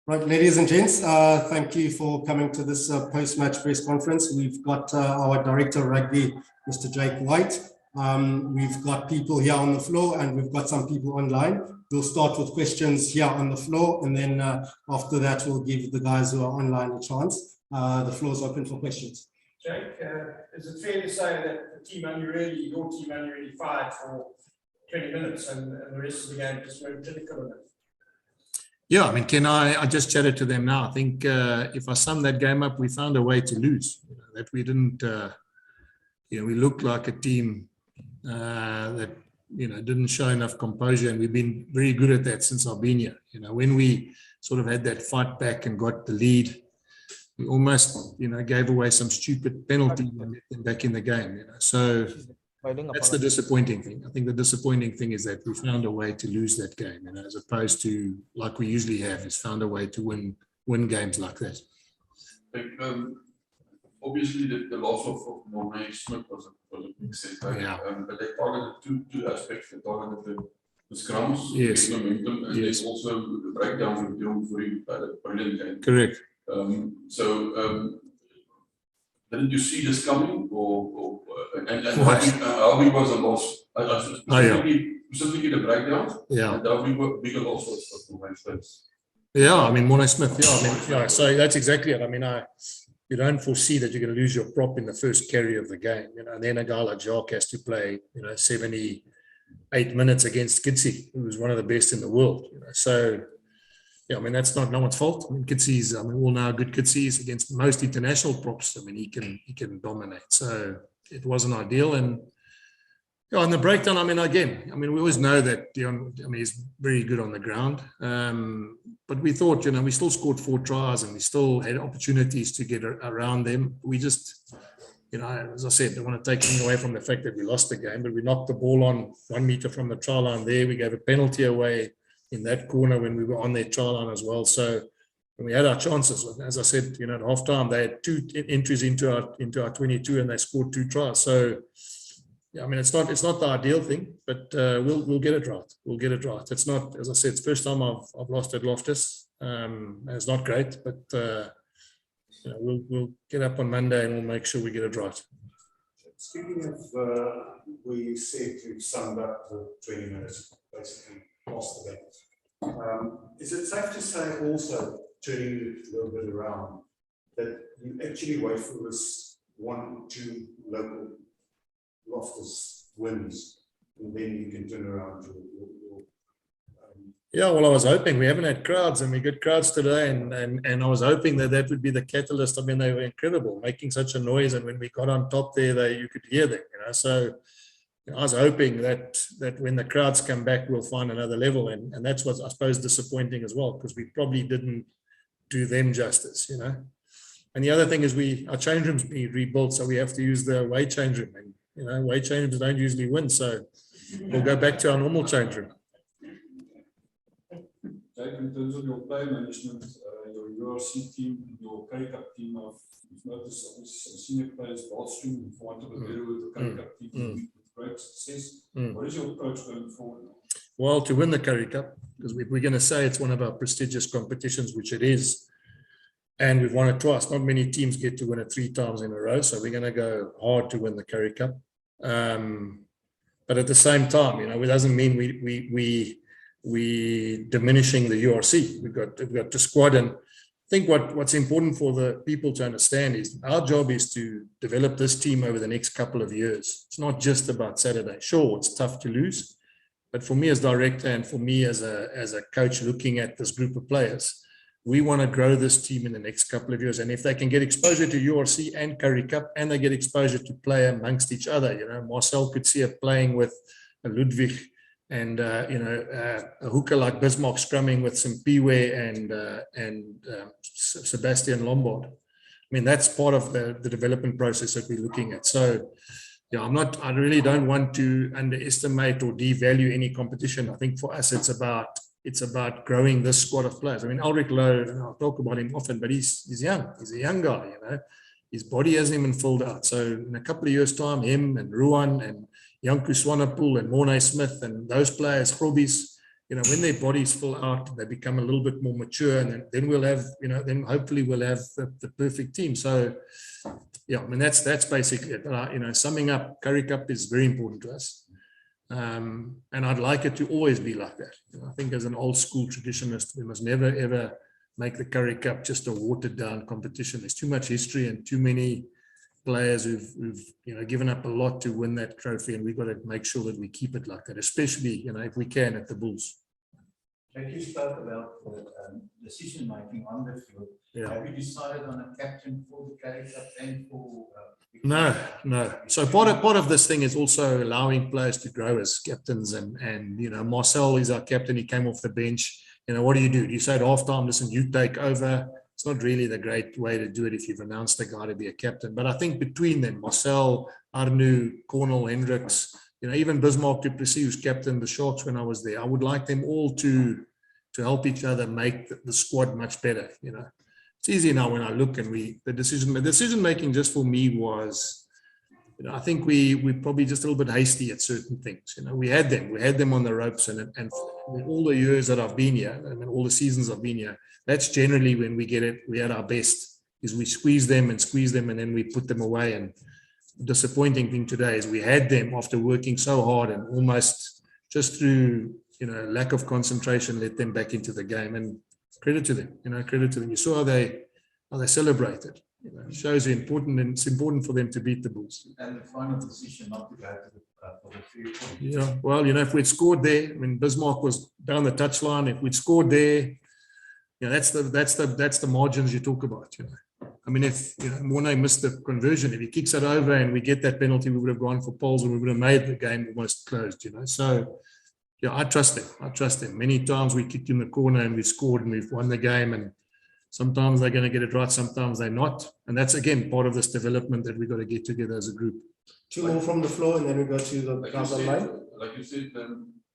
Right, ladies and gents, thank you for coming to this post-match press conference. We've got our Director of Rugby, Mr. Jake White. We've got people here on the floor and we've got some people online. We'll start with questions here on the floor, and then after that, we'll give the guys who are online a chance. The floor is open for questions. Jake, is it fair to say that your team only really fired for 20 minutes and the rest of the game just went critical of it? Yeah, I mean, I just chatted to them now. I think if I sum that game up, we found a way to lose. That we didn't, we looked like a team that, didn't show enough composure, and we've been very good at that since I've been here. When we sort of had that fight back and got the lead, we almost, gave away some stupid penalty and let them back in the game. So that's the disappointing thing. I think the disappointing thing is that we found a way to lose that game, as opposed to like we usually have, is found a way to win games like that. Obviously, the loss of Morné Smith was a big setback, but they targeted two aspects. They targeted the scrums, yes, the momentum, and yes, also the breakdowns of Dion Fourie had a brilliant game. Correct. Didn't you see this coming, and how big was the loss? Specifically the breakdowns. Yeah. And how big a loss was for Morné Smith? Yeah, I mean, Morné Smith. Yeah, so that's exactly it. I mean, you don't foresee that you're going to lose your prop in the first carry of the game, and then a guy like Jacques has to play, 78 minutes against Kitsy, who was one of the best in the world. So, yeah, I mean, that's not no one's fault. I mean, Kitsy's, we all know how good Kitsy is against most international props. I mean, he can dominate. So it wasn't ideal. And on the breakdown, we always know that Dion, he's very good on the ground. But we thought, we still scored 4 tries and we still had opportunities to get around them. We just, as I said, don't want to take anything away from the fact that we lost the game, but we knocked the ball on 1 meter from the try line there. We gave a penalty away in that corner when we were on their try line as well. So when we had our chances, as I said, at halftime, they had 2 entries into our 22 and they scored 2 tries. So, yeah, I mean, it's not the ideal thing, but we'll get it right. We'll get it right. It's not, as I said, it's the first time I've lost at Loftus. And it's not great, but we'll get up on Monday and we'll make sure we get it right. Speaking of where you said you summed up the 20 minutes, basically lost the game. Is it safe to say also, turning it a little bit around, that you actually wait for this 1-2 local Loftus wins, and then you can turn around your yeah, well, I was hoping. We haven't had crowds, and we got crowds today, and I was hoping that would be the catalyst. I mean, they were incredible, making such a noise, and when we got on top there, you could hear them. So I was hoping that when the crowds come back, we'll find another level, and that's what I suppose disappointing as well, because we probably didn't do them justice, And the other thing is our change rooms being rebuilt, so we have to use the away change room, and away change rooms don't usually win, so we'll go back to our normal change room. Jake, in terms of your play management, your URC team, your Currie Cup team, you've noticed some senior players, Wildstream, for want of a better word, the Currie Cup team with great success. What is your approach going forward? Well, to win the Currie Cup, because we're going to say it's one of our prestigious competitions, which it is, and we've won it twice. Not many teams get to win it 3 times in a row, so we're going to go hard to win the Currie Cup. But at the same time, it doesn't mean we diminishing the URC. We've got the squad, and I think what's important for the people to understand is our job is to develop this team over the next couple of years. It's not just about Saturday. Sure, it's tough to lose, but for me as director and for me as a coach looking at this group of players, we want to grow this team in the next couple of years. And if they can get exposure to URC and Currie Cup, and they get exposure to play amongst each other, Marcel could see it playing with a Ludwig and a hooker like Bismarck scrumming with some Piwe and Sebastian Lombard. I mean, that's part of the development process that we're looking at. So, yeah, I really don't want to underestimate or devalue any competition. I think for us, it's about growing this squad of players. I mean, Ulrich Lowe, I'll talk about him often, but he's young. He's a young guy, His body hasn't even filled out. So in a couple of years' time, him and Ruan and Janku Swanepoel and Morné Smith and those players, Grobbies, when their bodies fill out, they become a little bit more mature, and then we'll have, then hopefully we'll have the perfect team. So, yeah, I mean, that's basically it. Summing up, Currie Cup is very important to us. And I'd like it to always be like that. I think as an old school traditionalist, we must never, ever make the Currie Cup just a watered down competition. There's too much history and too many players who've given up a lot to win that trophy, and we've got to make sure that we keep it like that, especially if we can at the Bulls. Like you spoke about the decision making on the field. Yeah. Have you decided on a captain for the Currie Cup and for? No. So part of this thing is also allowing players to grow as captains, and Marcel is our captain. He came off the bench. What do? You say at halftime, listen, you take over. It's not really the great way to do it if you've announced a guy to be a captain. But I think between them, Marcel, Arnu, Cornel, Hendricks, even Bismarck du Plessis, who's captained the Sharks when I was there, I would like them all to help each other make the squad much better. It's easy now when I look, and the decision making just for me was, I think we probably just a little bit hasty at certain things. We had them on the ropes, and all the years that I've been here, all the seasons I've been here, that's generally when we get it. We at our best is we squeeze them, and then we put them away. And the disappointing thing today is we had them after working so hard and almost just through lack of concentration, let them back into the game. And credit to them, credit to them. You saw how they celebrated. It shows you important, and it's important for them to beat the Bulls. And the final decision not to go to the field. Yeah, well, if we'd scored there, Bismarck was down the touchline. If we'd scored there, that's the margins you talk about. If Mornay missed the conversion, if he kicks it over and we get that penalty, we would have gone for poles and we would have made the game almost closed. So. Yeah, I trust them. Many times we kicked in the corner and we scored and we've won the game, and sometimes they're going to get it right, sometimes they're not. And that's, again, part of this development that we've got to get together as a group. Two more from the floor, and then we go to the guys online. Like you said,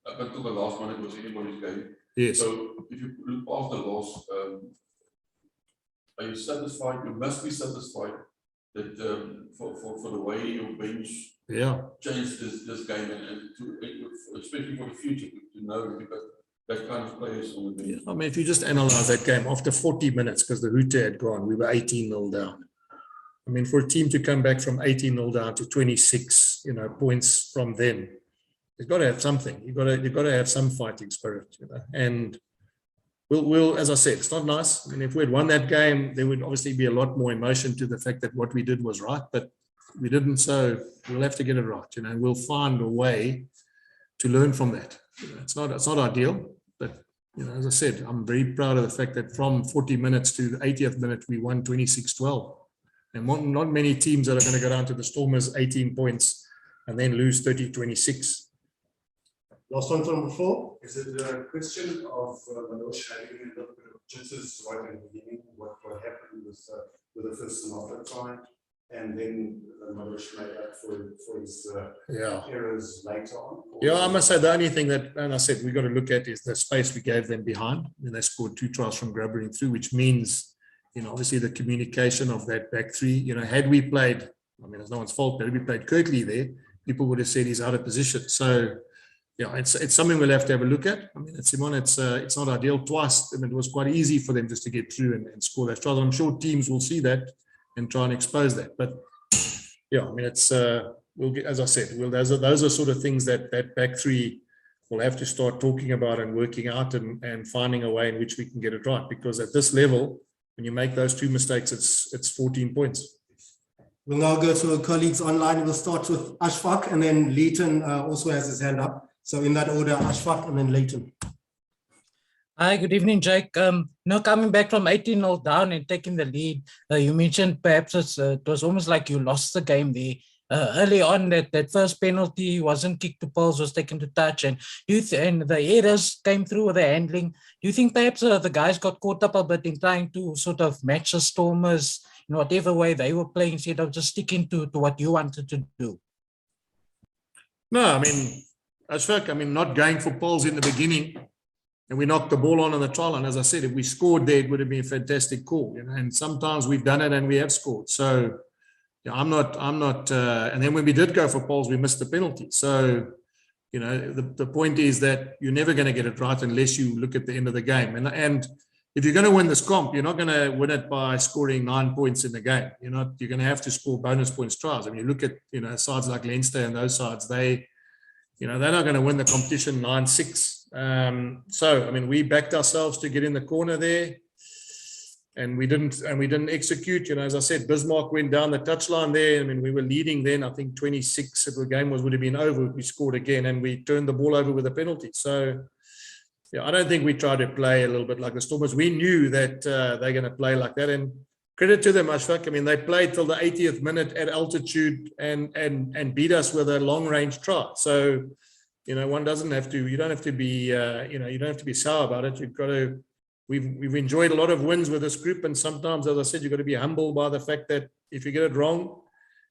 up until the last minute was anybody's game. Yes. So if you look past the loss, are you satisfied? You must be satisfied that for the way your bench changed this game, and especially for the future, to know you've got that kind of players on the bench. Yeah. If you just analyze that game, after 40 minutes, because the Hooter had gone, we were 18-0 down. For a team to come back from 18-0 down to 26, points from them, you've got to have something. You've got to have some fighting spirit, And we'll, as I said, it's not nice. If we had won that game, there would obviously be a lot more emotion to the fact that what we did was right, but we didn't. So we'll have to get it right, and we'll find a way to learn from that. It's not ideal, but as I said, I'm very proud of the fact that from 40 minutes to the 80th minute, we won 26-12. And not many teams that are going to go down to the Stormers 18 points and then lose 30-26. Last one from the floor. Is it a question of Manoj having a little bit of jitters right in the beginning? What happened with the first and after time, and then Manoj made up for his errors later on? Yeah, I must say the only thing that, and I said, we got to look at is the space we gave them behind. They scored 2 tries from grubbering through, which means, obviously the communication of that back three. Had we played, it's no one's fault, but if we played Kirkley there, people would have said he's out of position. So. Yeah, it's something we'll have to have a look at. Simon, it's not ideal. Twice, it was quite easy for them just to get through and score that try. I'm sure teams will see that and try and expose that. But yeah, it's we'll get, as I said, those are sort of things that back three will have to start talking about and working out and finding a way in which we can get it right. Because at this level, when you make those 2 mistakes, it's 14 points. We'll now go to our colleagues online. We'll start with Ashfaq, and then Leighton also has his hand up. So in that order, Ashfaq and then Leighton. Hi, good evening, Jake. Coming back from 18-0 down and taking the lead, you mentioned perhaps it was almost like you lost the game there. Early on, that first penalty wasn't kicked to poles, was taken to touch, and the errors came through with the handling. Do you think perhaps the guys got caught up a bit in trying to sort of match the Stormers in whatever way they were playing, instead of just sticking to what you wanted to do? No, Ashfaq, not going for poles in the beginning, and we knocked the ball on the try line. As I said, if we scored there, it would have been a fantastic call. And sometimes we've done it and we have scored. So yeah, I'm not. And then when we did go for poles, we missed the penalty. So you know, the point is that you're never going to get it right unless you look at the end of the game. And if you're going to win this comp, you're not going to win it by scoring 9 points in the game. You're going to have to score bonus points tries. I mean, you look at, you know, sides like Leinster and those sides, they're not going to win the competition 9-6. So, I mean, we backed ourselves to get in the corner there, and we didn't execute. You know, as I said, Bismarck went down the touchline there. I mean, we were leading then, I think 26, if the game would have been over, we scored again, and we turned the ball over with a penalty. So, yeah, I don't think we tried to play a little bit like the Stormers. We knew that they're going to play like that, and credit to them, Ashfaq. I mean, they played till the 80th minute at altitude and beat us with a long range try. So, you know, you don't have to be, you don't have to be sour about it. You've got to. We've enjoyed a lot of wins with this group, and sometimes, as I said, you've got to be humbled by the fact that if you get it wrong,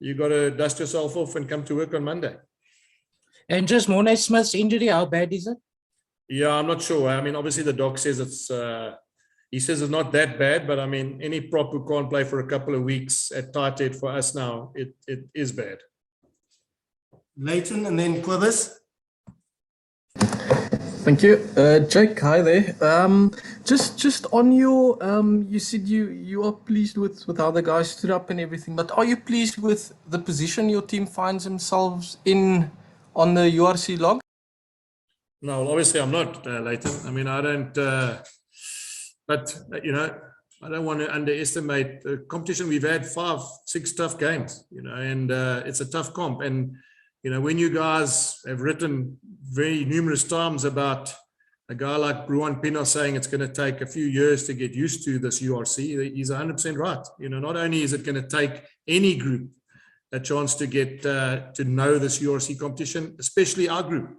you've got to dust yourself off and come to work on Monday. And just Morné Smith's injury, how bad is it? Yeah, I'm not sure. I mean, obviously the doc says he says it's not that bad, but I mean, any prop who can't play for a couple of weeks at tight head for us now, it is bad. Leighton and then Quivers. Thank you. Jake, hi there. Just on your, you said you are pleased with how the guys stood up and everything, but are you pleased with the position your team finds themselves in on the URC log? No, well, obviously I'm not, Leighton. I mean, I don't, but, you know, I don't want to underestimate the competition. We've had 5-6 tough games, you know, and it's a tough comp. And, you know, when you guys have written very numerous times about a guy like Bruan Pienaar saying it's going to take a few years to get used to this URC, he's 100% right. You know, not only is it going to take any group a chance to get to know this URC competition, especially our group.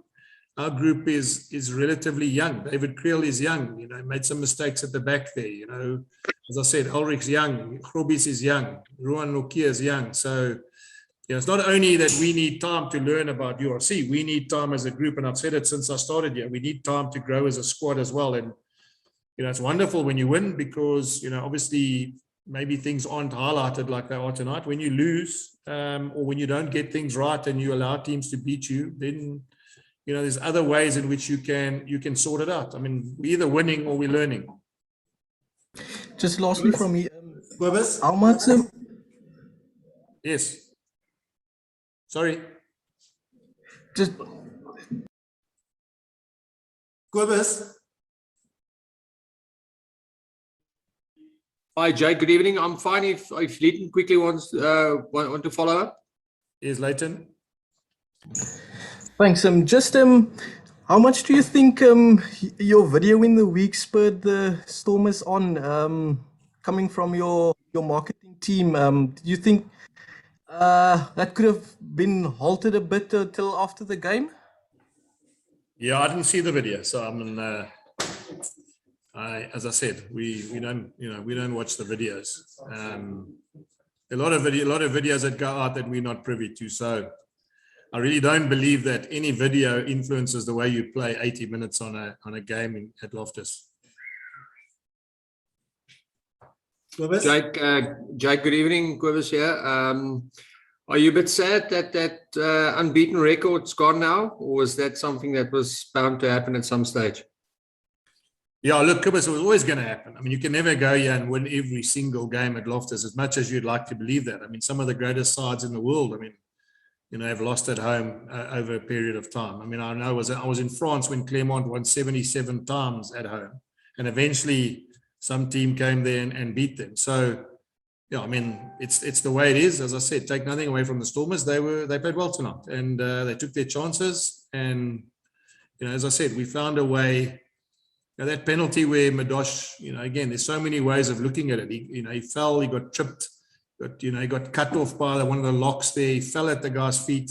Our group is relatively young. David Creel is young, you know, made some mistakes at the back there, you know. As I said, Ulrich's young, Grobis is young, Ruan Nokia is young. So, you know, it's not only that we need time to learn about URC, we need time as a group, and I've said it since I started here, we need time to grow as a squad as well. And, you know, it's wonderful when you win because, you know, obviously maybe things aren't highlighted like they are tonight. When you lose or when you don't get things right and you allow teams to beat you, then, you know, there's other ways in which you can sort it out. I mean, we're either winning or we're learning. Just lastly from me, Quivers. how much? Yes. Sorry. Just Quivers. Hi, Jake. Good evening. I'm fine if Leighton quickly wants want to follow up. Yes, Leighton. Thanks. How much do you think your video in the week spurred the Stormers on? Coming from your marketing team, do you think that could have been halted a bit till after the game? Yeah, I didn't see the video, so I mean, as I said, we don't watch the videos. A lot of videos that go out that we're not privy to. So I really don't believe that any video influences the way you play 80 minutes on a game at Loftus. Jake, good evening. Quivers here. Are you a bit sad that unbeaten record's gone now, or was that something that was bound to happen at some stage? Yeah, look, Quivers, it was always going to happen. I mean, you can never go here and win every single game at Loftus as much as you'd like to believe that. I mean, some of the greatest sides in the world, I mean, you know, have lost at home over a period of time. I mean, I know I was in France when Clermont won 77 times at home, and eventually some team came there and beat them. So, yeah, I mean, it's the way it is. As I said, take nothing away from the Stormers. They played well tonight, and they took their chances. And, you know, as I said, we found a way. You know, that penalty where Madosh, you know, again, there's so many ways of looking at it. He fell, he got tripped, he got cut off by one of the locks there. He fell at the guy's feet.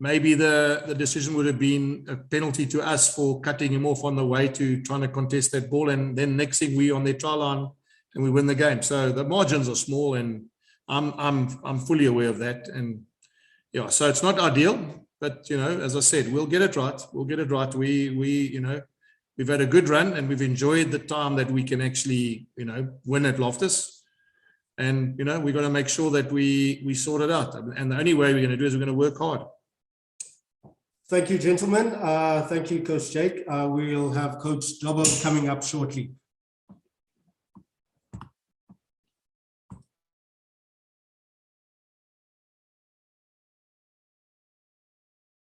Maybe the decision would have been a penalty to us for cutting him off on the way to trying to contest that ball. And then next thing we on their try line and we win the game. So the margins are small, and I'm fully aware of that. And yeah, so it's not ideal, but, you know, as I said, we'll get it right. We'll get it right. You know, we've had a good run and we've enjoyed the time that we can actually, you know, win at Loftus. And, you know, we've got to make sure that we sort it out. And the only way we're going to do is we're going to work hard. Thank you, gentlemen. Thank you, Coach Jake. We'll have Coach Dobbo coming up shortly.